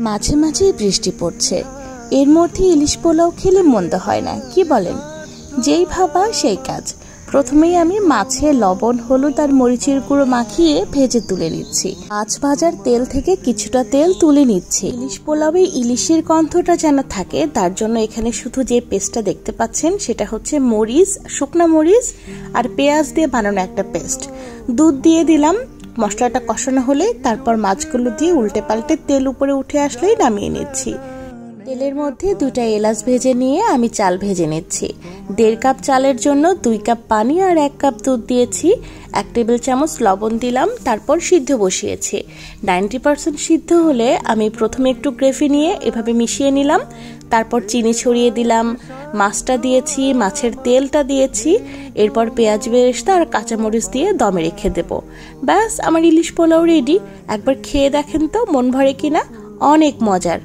মাঝে মাঝেই বৃষ্টি পড়ছে, এর মধ্যে ইলিশ পোলাও খেলে মন্দ হয় না, কি বলেন? যেই ভাবা সেই কাজ। প্রথমেই আমি মাছে লবণ, হলুদ আর মরিচের গুঁড়ো মাখিয়ে ভেজে তুলে নিচ্ছি। মাছ ভাজার তেল থেকে কিছুটা তেল তুলে নিচ্ছি। ইলিশ পোলাওয়ে ইলিশের গন্ধটা যেন থাকে, তার জন্য এখানে শুধু যে পেস্টটা দেখতে পাচ্ছেন সেটা হচ্ছে মরিচ, শুকনা মরিচ আর পেঁয়াজ দিয়ে বানানো একটা পেস্ট। দুধ দিয়ে দিলাম। মশলাটা কষানো হলে তারপর মাছগুলো দিয়ে উল্টে পাল্টে তেল উপরে উঠে আসলেই নামিয়ে নিচ্ছি। তেলের মধ্যে 2টা এলাচ ভেজে নিয়ে আমি চাল ভেজে নিচ্ছি। 1.5 কাপ চালের জন্য 2 কাপ পানি আর 1 কাপ দুধ দিয়েছি। 1 টেবিল চামচ লবণ দিলাম, তারপর সিদ্ধ বসিয়েছি। 90% সিদ্ধ হলে আমি প্রথমে একটু গ্রেভি নিয়ে এভাবে মিশিয়ে নিলাম। তারপর চিনি ছড়িয়ে দিলাম, মাছটা দিয়েছি, মাছের তেলটা দিয়েছি। এরপর পেঁয়াজ বেরেস্তা আর কাঁচামরিচ দিয়ে দমে রেখে দেব। ব্যাস, আমার ইলিশ পোলাও রেডি। একবার খেয়ে দেখেন তো মন ভরে কিনা, অনেক মজার।